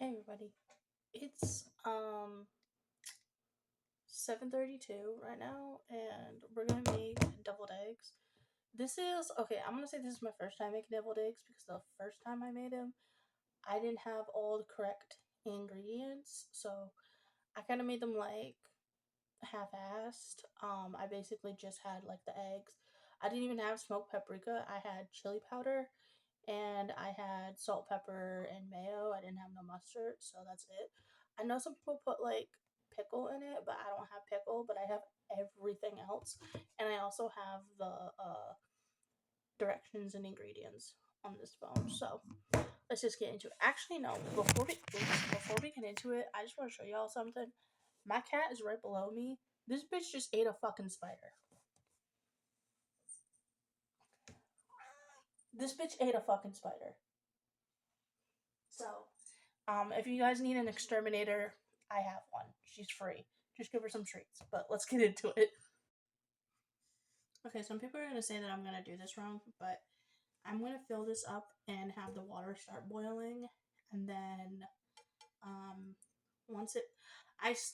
Hey everybody. It's 7:32 right now and we're going to make deviled eggs. This is okay, I'm going to say this is my first time making deviled eggs because the first time I made them, I didn't have all the correct ingredients. So, I kind of made them like half-assed. I basically just had like the eggs. I didn't even have smoked paprika. I had chili powder and I had salt, pepper, and mayo. I didn't have no mustard, so that's it. I know some people put like pickle in it, but I don't have pickle, but I have everything else. And I also have the directions and ingredients on this phone. So let's just get into it. Actually, no, before we get into it, I just want to show y'all something. My cat is right below me. This bitch just ate a fucking spider. This bitch ate a fucking spider. So, if you guys need an exterminator, I have one. She's free. Just give her some treats. But let's get into it. Okay, some people are gonna say that I'm gonna do this wrong, but I'm gonna fill this up and have the water start boiling, and then once it,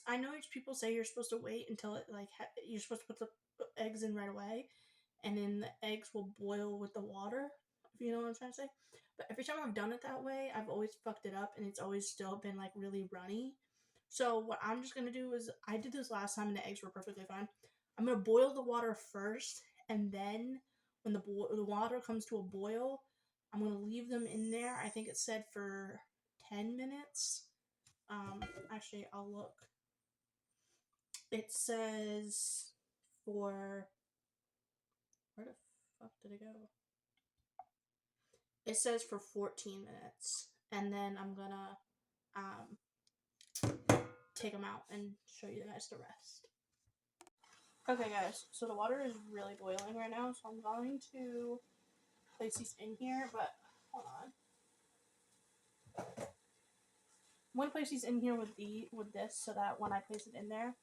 I know people say you're supposed to wait until it like you're supposed to put the eggs in right away, and then the eggs will boil with the water. If you know what I'm trying to say. But every time I've done it that way, I've always fucked it up, and it's always still been like really runny. So what I'm just gonna do is I did this last time, and the eggs were perfectly fine. I'm gonna boil the water first, and then when the water comes to a boil, I'm gonna leave them in there. I think it said for 10 minutes. Actually, I'll look. It says for where the fuck did it go? It says for 14 minutes, and then I'm gonna take them out and show you guys the rest. Okay, guys, so the water is really boiling right now, so I'm going to place these in here, but hold on. I'm gonna place these in here with this so that when I place it in there,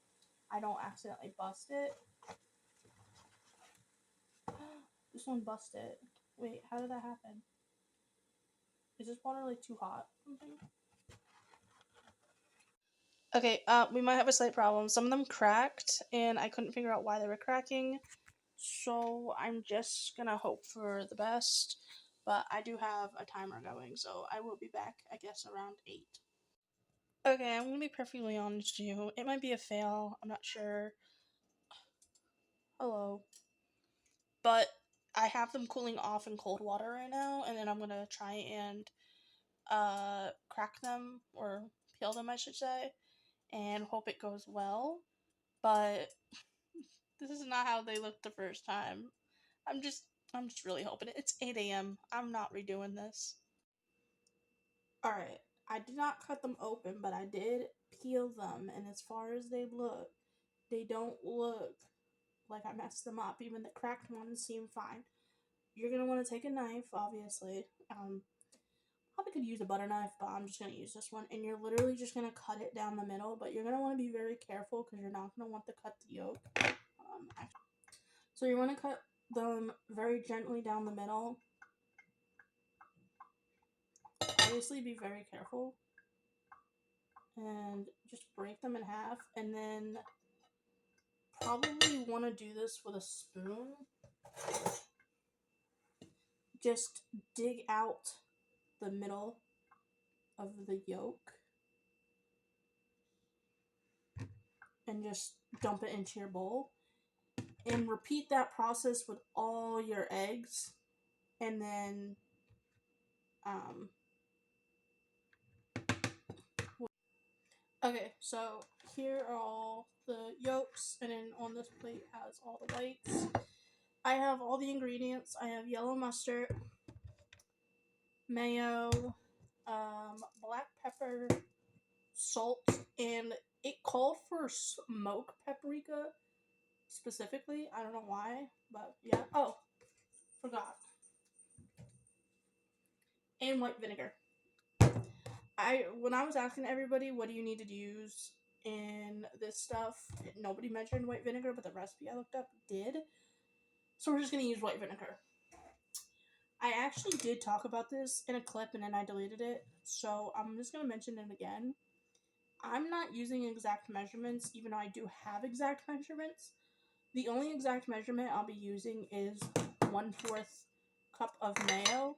I don't accidentally bust it. This one busted. Wait, how did that happen? Is this water like too hot? Okay, we might have a slight problem. Some of them cracked, and I couldn't figure out why they were cracking. So I'm just gonna hope for the best. But I do have a timer going, so I will be back, I guess, around 8. Okay, I'm gonna be perfectly honest with you. It might be a fail. I'm not sure. Hello. But I have them cooling off in cold water right now, and then I'm gonna try and crack them or peel them, I should say, and hope it goes well. But this is not how they looked the first time. I'm just I'm just really hoping it. It's 8 a.m. I'm not redoing this. Alright. I did not cut them open, but I did peel them, and as far as they don't look like I messed them up. Even the cracked ones seem fine. You're gonna want to take a knife, obviously. Probably could use a butter knife, but I'm just gonna use this one. And you're literally just gonna cut it down the middle, but you're gonna want to be very careful because you're not gonna want to cut the yolk. So you want to cut them very gently down the middle. Obviously, be very careful. And just break them in half. And then probably want to do this with a spoon. Just dig out the middle of the yolk. And just dump it into your bowl. And repeat that process with all your eggs. And then okay, so here are all the yolks, and then on this plate has all the whites. I have all the ingredients. I have yellow mustard, mayo, black pepper, salt, and it called for smoked paprika specifically. I don't know why, but yeah. Oh, forgot. And white vinegar. When I was asking everybody what do you need to use in this stuff, nobody mentioned white vinegar, but the recipe I looked up did. So we're just gonna use white vinegar. I actually did talk about this in a clip and then I deleted it, so I'm just gonna mention it again. I'm not using exact measurements, even though I do have exact measurements. The only exact measurement I'll be using is 1/4 cup of mayo.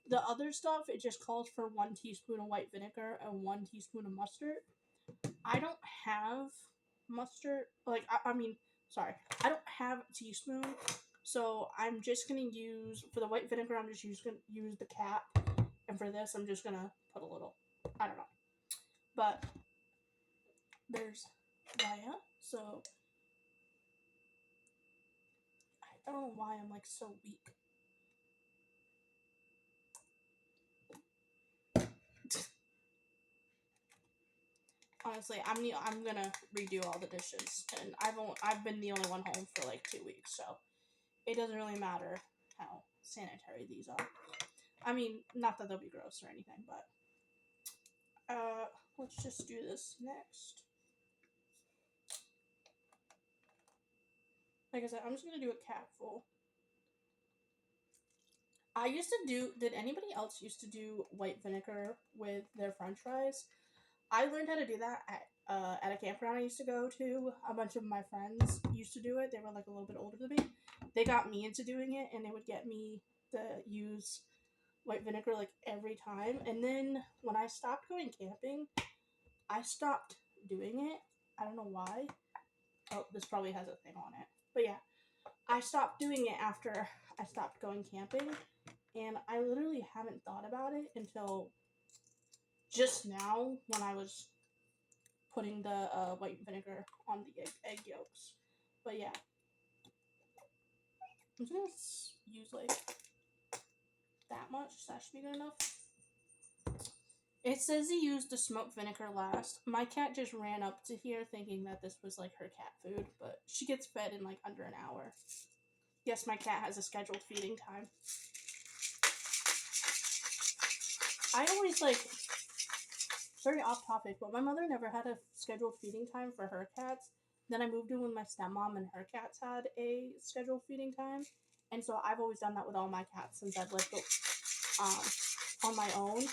The other stuff, it just calls for 1 teaspoon of white vinegar and 1 teaspoon of mustard. I don't have mustard, like, sorry, I don't have a teaspoon, so I'm just gonna use, for the white vinegar, I'm just gonna use the cap, and for this, I'm just gonna put a little, I don't know. But there's that, so I don't know why I'm like so weak. Honestly, I'm gonna redo all the dishes, and I've been the only one home for like 2 weeks, so it doesn't really matter how sanitary these are. I mean, not that they'll be gross or anything, but let's just do this next. Like I said, I'm just gonna do a capful. I used to do. Did anybody else used to do white vinegar with their French fries? I learned how to do that at a campground I used to go to. A bunch of my friends used to do it. They were like a little bit older than me. They got me into doing it, and they would get me to use white vinegar like every time. And then when I stopped going camping, I stopped doing it. I don't know why. Oh, this probably has a thing on it. But yeah, I stopped doing it after I stopped going camping. And I literally haven't thought about it until just now when I was putting the white vinegar on the egg yolks. But yeah, I'm just gonna use like that much. That should be good enough. It says he used the smoked vinegar last. My cat just ran up to here thinking that this was like her cat food, but she gets fed in like under an hour. Yes, my cat has a scheduled feeding time. I always like, very off topic, but my mother never had a scheduled feeding time for her cats. Then I moved in with my stepmom and her cats had a scheduled feeding time. And so I've always done that with all my cats since I've lived on my own.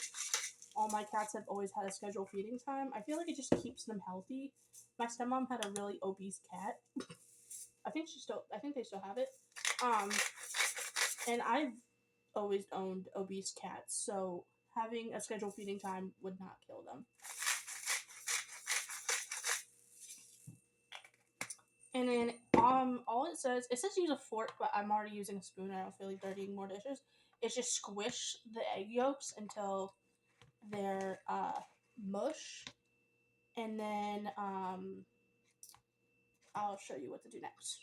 All my cats have always had a scheduled feeding time. I feel like it just keeps them healthy. My stepmom had a really obese cat. I think they still have it. And I've always owned obese cats, so having a scheduled feeding time would not kill them. And then all it says use a fork, but I'm already using a spoon. I don't feel like dirtying more dishes. It's just squish the egg yolks until they're mush, and then I'll show you what to do next.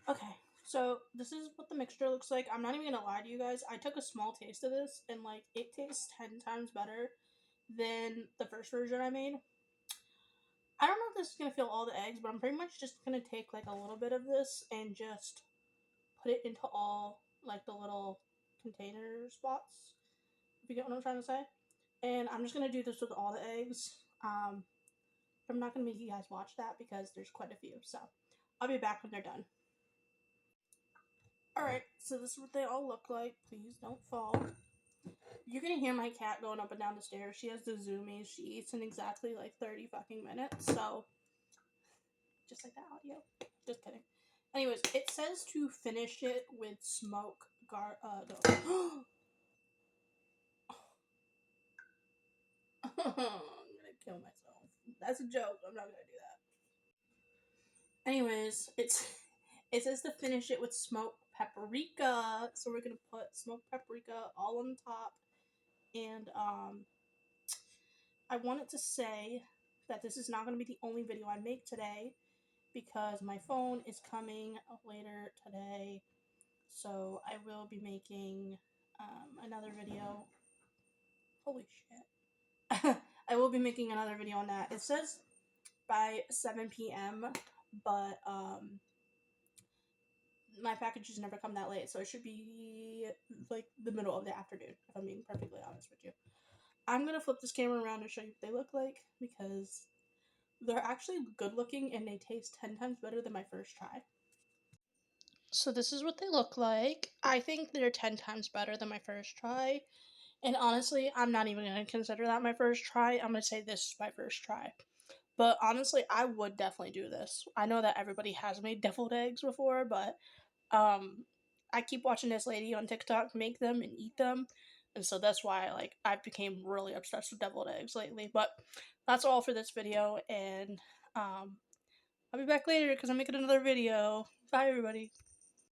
Okay, so this is what the mixture looks like. I'm not even gonna lie to you guys. I took a small taste of this, and like it tastes 10 times better than the first version I made. I don't know if this is gonna fill all the eggs, but I'm pretty much just gonna take like a little bit of this and just put it into all like the little container spots. If you get what I'm trying to say. And I'm just gonna do this with all the eggs. I'm not gonna make you guys watch that because there's quite a few. So I'll be back when they're done. Alright, so this is what they all look like. Please don't fall. You're gonna hear my cat going up and down the stairs. She has the zoomies. She eats in exactly like 30 fucking minutes. So just like that audio. Just kidding. Anyways, it says to finish it with smoke no. I'm gonna kill myself. That's a joke. I'm not gonna do that. Anyways, it says to finish it with smoked paprika. So we're gonna put smoked paprika all on the top. And I wanted to say that this is not gonna be the only video I make today because my phone is coming later today. So I will be making another video. Holy shit. I will be making another video on that. It says by 7 p.m., but my packages never come that late, so it should be like the middle of the afternoon, if I'm being perfectly honest with you. I'm gonna flip this camera around and show you what they look like because they're actually good looking and they taste 10 times better than my first try. So this is what they look like. I think they're 10 times better than my first try. And honestly, I'm not even going to consider that my first try. I'm going to say this is my first try. But honestly, I would definitely do this. I know that everybody has made deviled eggs before, but um I keep watching this lady on TikTok make them and eat them. And so that's why like I've became really obsessed with deviled eggs lately. But that's all for this video, and I'll be back later because I'm making another video. Bye everybody.